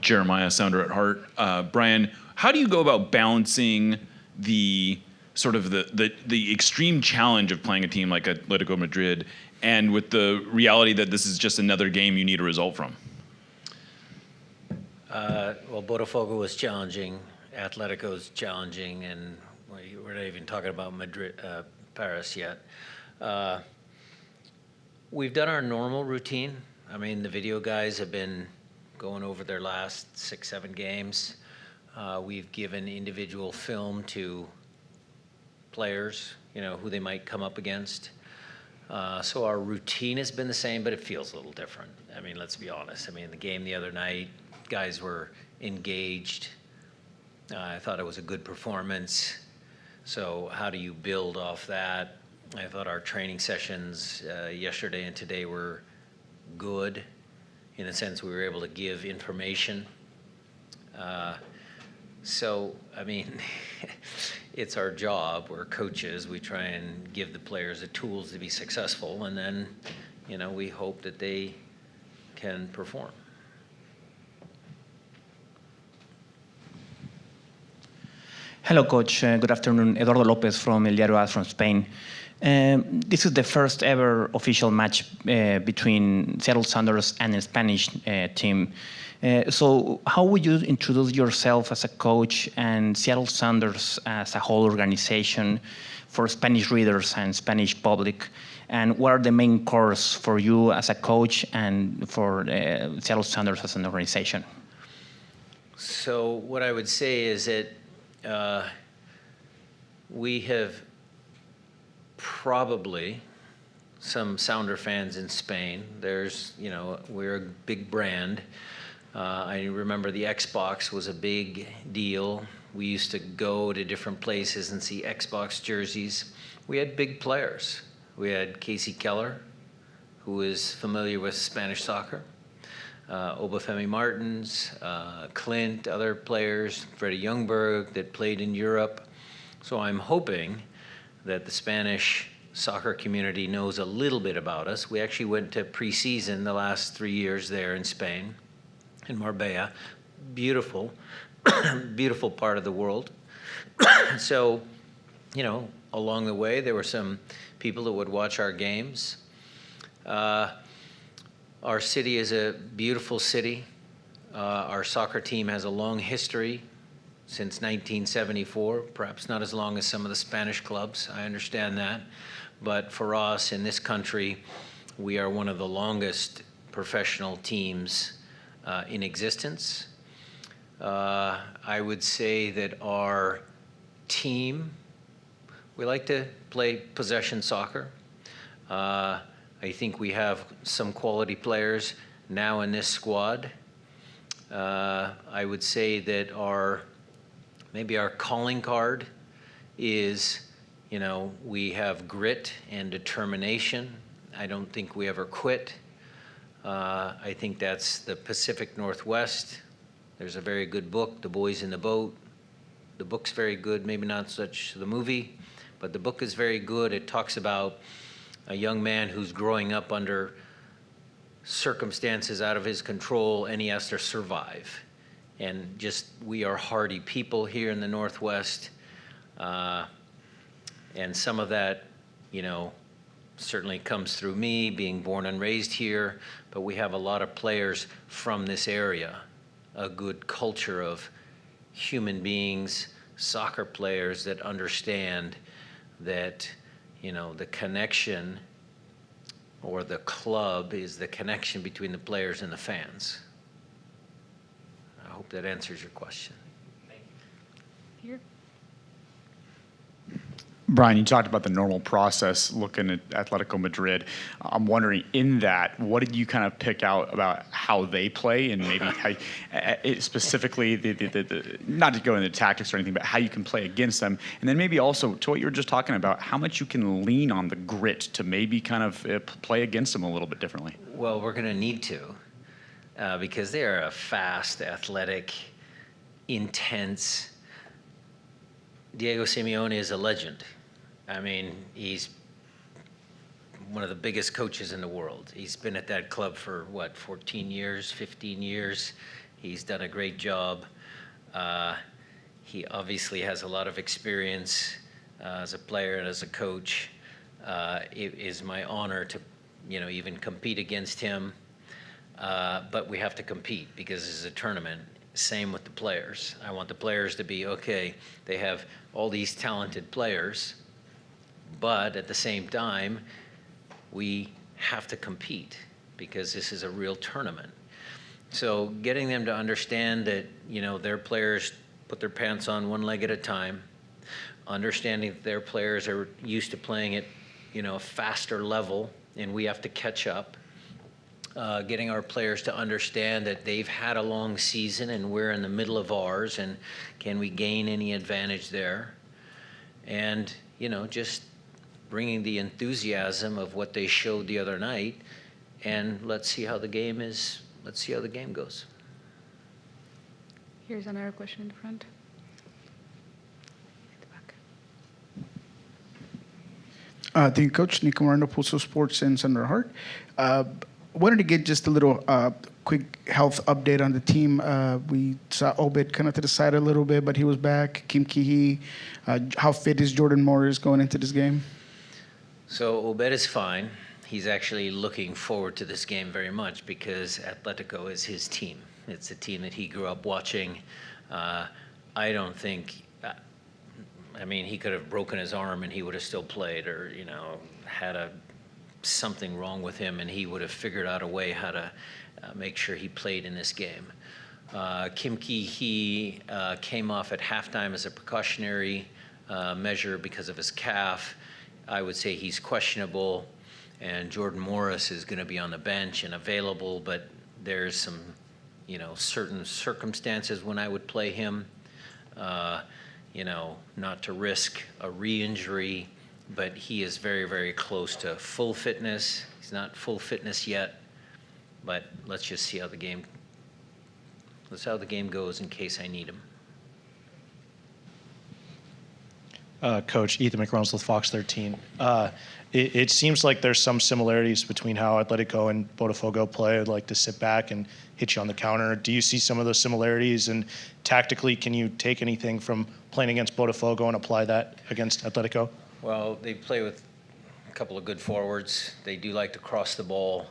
Jeremiah Sounder at heart. Brian, how do you go about balancing the sort of the extreme challenge of playing a team like Atletico Madrid and with the reality that this is just another game you need a result from? Well, Botafogo was challenging, Atletico's challenging, and we're not even talking about Madrid, Paris yet. We've done our normal routine. I mean, the video guys have been going over their last 6-7 games. We've given individual film to players, who they might come up against. So our routine has been the same, but it feels a little different. I mean, let's be honest. I mean, the game the other night, guys were engaged. I thought it was a good performance. So how do you build off that? I thought our training sessions yesterday and today were good. In a sense, we were able to give information. So, I mean, it's our job. We're coaches. We try and give the players the tools to be successful, and then, we hope that they can perform. Hello, Coach. Good afternoon. Eduardo Lopez from El Diario AS from Spain. This is the first ever official match between Seattle Sounders and a Spanish team. So how would you introduce yourself as a coach and Seattle Sounders as a whole organization for Spanish readers and Spanish public? And what are the main cores for you as a coach and for Seattle Sounders as an organization? So what I would say is that we have probably some Sounder fans in Spain. There's, we're a big brand. I remember the Xbox was a big deal. We used to go to different places and see Xbox jerseys. We had big players. We had Casey Keller, who is familiar with Spanish soccer. Obafemi Martins, Clint, other players, Freddie Ljungberg that played in Europe. So I'm hoping that the Spanish soccer community knows a little bit about us. We actually went to preseason the last 3 years there in Spain, in Marbella. Beautiful, beautiful part of the world. So, along the way, there were some people that would watch our games. Our city is a beautiful city. Our soccer team has a long history since 1974, perhaps not as long as some of the Spanish clubs, I understand that. But for us in this country, we are one of the longest professional teams in existence. I would say that our team, we like to play possession soccer. I think we have some quality players now in this squad. I would say that maybe our calling card is, we have grit and determination. I don't think we ever quit. I think that's the Pacific Northwest. There's a very good book, The Boys in the Boat. The book's very good, maybe not such the movie, but the book is very good. It talks about a young man who's growing up under circumstances out of his control, and he has to survive. And we are hardy people here in the Northwest. And some of that, certainly comes through me, being born and raised here, but we have a lot of players from this area, a good culture of human beings, soccer players that understand that, the connection or the club is the connection between the players and the fans. I hope that answers your question. Thank you. Here. Brian, you talked about the normal process looking at Atletico Madrid. I'm wondering, in that, what did you kind of pick out about how they play, and maybe how, specifically, not to go into tactics or anything, but how you can play against them, and then maybe also to what you were just talking about, how much you can lean on the grit to maybe kind of play against them a little bit differently? Well, we're going to need to, because they are a fast, athletic, intense. Diego Simeone is a legend. I mean, he's one of the biggest coaches in the world. He's been at that club for, 14 years, 15 years, He's done a great job. He obviously has a lot of experience as a player and as a coach. It is my honor to, even compete against him. But we have to compete because this is a tournament. Same with the players. I want the players to be, okay, they have all these talented players, but at the same time, we have to compete because this is a real tournament. So getting them to understand that, their players put their pants on one leg at a time, understanding that their players are used to playing at, a faster level, and we have to catch up. Getting our players to understand that they've had a long season and we're in the middle of ours, and can we gain any advantage there? And, just bringing the enthusiasm of what they showed the other night, and let's see how the game goes. Here's another question in the front. Thank you, Coach. Nico Moreno, Pulso Sports in Center Heart. Wanted to get just a little quick health update on the team. We saw Obed kind of to the side a little bit, but he was back. Kim Kihi. How fit is Jordan Morris going into this game? So Obed is fine. He's actually looking forward to this game very much because Atletico is his team. It's a team that he grew up watching. I don't think, he could have broken his arm and he would have still played, or, had something wrong with him and he would have figured out a way how to make sure he played in this game. Kim Ki-hee came off at halftime as a precautionary measure because of his calf. I would say he's questionable, and Jordan Morris is going to be on the bench and available, but there's some, certain circumstances when I would play him, not to risk a re-injury, but he is very, very close to full fitness. He's not full fitness yet, but let's just see how the game goes in case I need him. Coach Ethan McReynolds with Fox 13. It seems like there's some similarities between how Atletico and Botafogo play. I'd like to sit back and hit you on the counter. Do you see some of those similarities? And tactically, can you take anything from playing against Botafogo and apply that against Atletico? Well, they play with a couple of good forwards. They do like to cross the ball,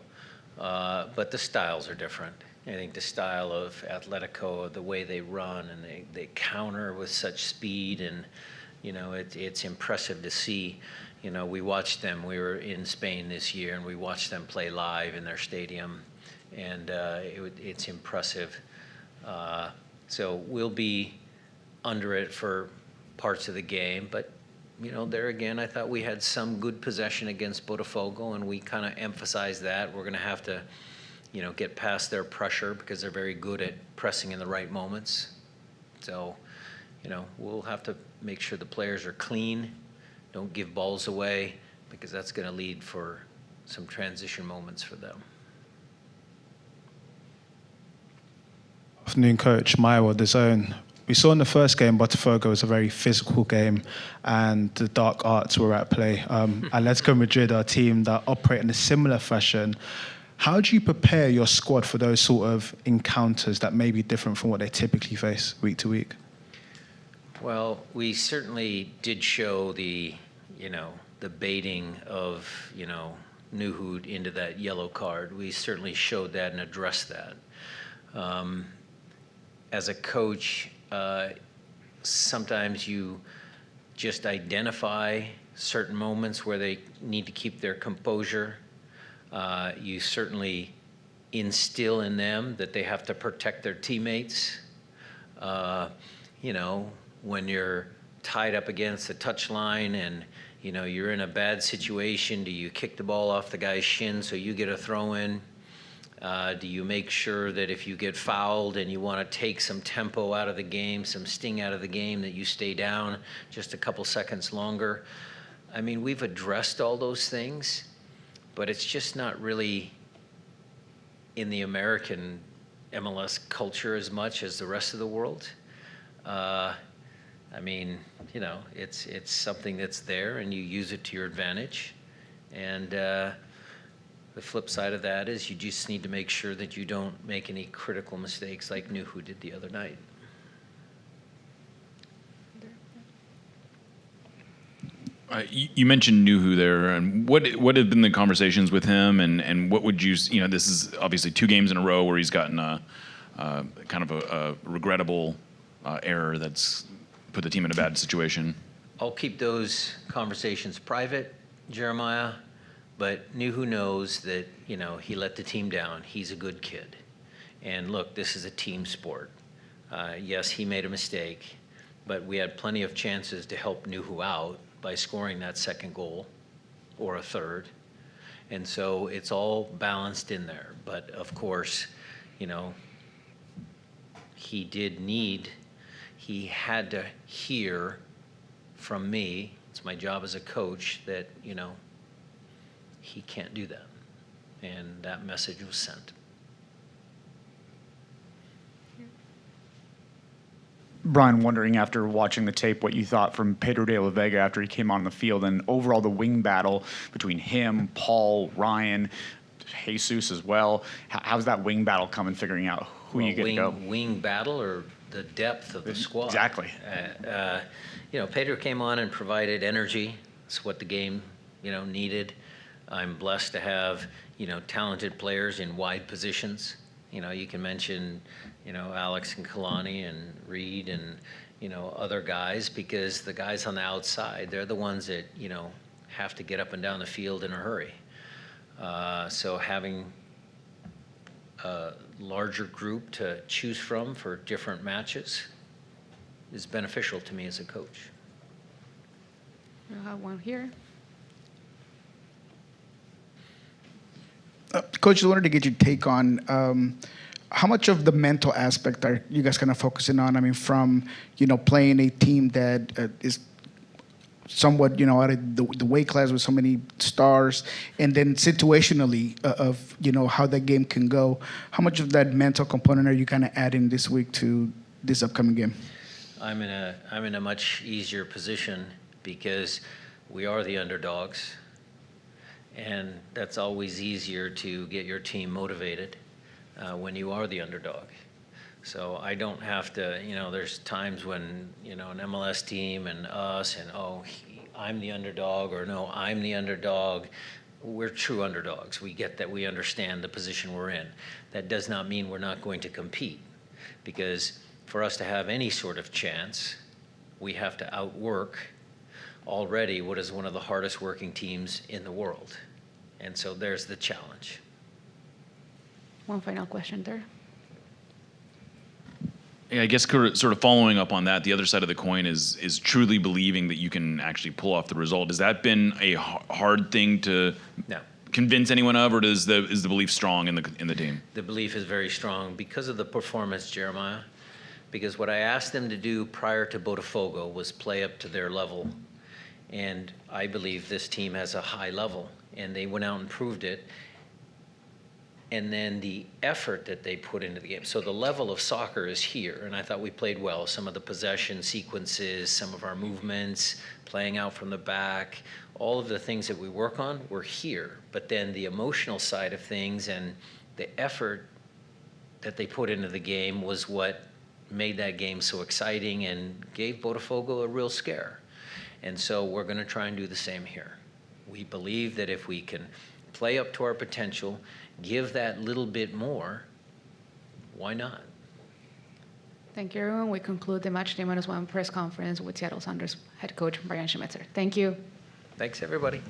but the styles are different. I think the style of Atletico, the way they run and they counter with such speed, and it's impressive to see. We watched them. We were in Spain this year, and we watched them play live in their stadium, and it's impressive. So we'll be under it for parts of the game, but there again, I thought we had some good possession against Botafogo, and we kind of emphasized that. We're going to have to, get past their pressure because they're very good at pressing in the right moments. So, we'll have to make sure the players are clean, don't give balls away, because that's going to lead for some transition moments for them. Afternoon, Coach. Maiwa, The Zone. We saw in the first game, Botafogo was a very physical game, and the dark arts were at play. Atletico Madrid are a team that operate in a similar fashion. How do you prepare your squad for those sort of encounters that may be different from what they typically face week to week? Well, we certainly did show the baiting of, Nuhu into that yellow card. We certainly showed that and addressed that. As a coach, sometimes you just identify certain moments where they need to keep their composure. You certainly instill in them that they have to protect their teammates. When you're tied up against the touchline and you're in a bad situation, do you kick the ball off the guy's shin so you get a throw in? Do you make sure that if you get fouled and you want to take some tempo out of the game, some sting out of the game, that you stay down just a couple seconds longer? We've addressed all those things, but it's just not really in the American MLS culture as much as the rest of the world. It's something that's there and you use it to your advantage. And The flip side of that is you just need to make sure that you don't make any critical mistakes like Nuhu did the other night. You mentioned Nuhu there, and what have been the conversations with him, and what would you this is obviously 2 games in a row where he's gotten a kind of a regrettable error that's put the team in a bad situation. I'll keep those conversations private, Jeremiah, but Nuhu knows that, he let the team down. He's a good kid. And look, this is a team sport. Yes, he made a mistake, but we had plenty of chances to help Nuhu out by scoring that second goal or a third. And so it's all balanced in there. But of course, he had to hear from me, it's my job as a coach, that, he can't do that. And that message was sent. Brian, wondering after watching the tape what you thought from Pedro de la Vega after he came on the field, and overall the wing battle between him, Paul, Ryan, Jesus as well. How's that wing battle coming, figuring out who you get to go? Wing battle or the depth of the squad? Exactly. Pedro came on and provided energy. It's what the game, needed. I'm blessed to have, talented players in wide positions. You can mention, Alex and Kalani and Reed and, other guys, because the guys on the outside, they're the ones that, have to get up and down the field in a hurry. So having a larger group to choose from for different matches is beneficial to me as a coach. We'll have one here. Coach, I wanted to get your take on how much of the mental aspect are you guys kind of focusing on? I mean, from, playing a team that is somewhat, out of the weight class with so many stars, and then situationally of, how that game can go. How much of that mental component are you kind of adding this week to this upcoming game? I'm in a much easier position because we are the underdogs, and that's always easier to get your team motivated when you are the underdog. So I don't have to, there's times when, an MLS team and us and, I'm the underdog, or no, I'm the underdog. We're true underdogs. We get that. We understand the position we're in. That does not mean we're not going to compete, because for us to have any sort of chance, we have to outwork already what is one of the hardest working teams in the world. And so there's the challenge. One final question there. Yeah, I guess sort of following up on that, the other side of the coin is truly believing that you can actually pull off the result. Has that been a hard thing to convince anyone of, or is the belief strong in the team? The belief is very strong because of the performance, Jeremiah. Because what I asked them to do prior to Botafogo was play up to their level. And I believe this team has a high level, and they went out and proved it. And then the effort that they put into the game. So the level of soccer is here, and I thought we played well. Some of the possession sequences, some of our movements, playing out from the back, all of the things that we work on were here. But then the emotional side of things and the effort that they put into the game was what made that game so exciting and gave Botafogo a real scare. And so we're going to try and do the same here. We believe that if we can play up to our potential, give that little bit more, why not? Thank you, everyone. We conclude the Match Day -1 press conference with Seattle Sounders head coach Brian Schmetzer. Thank you. Thanks, everybody.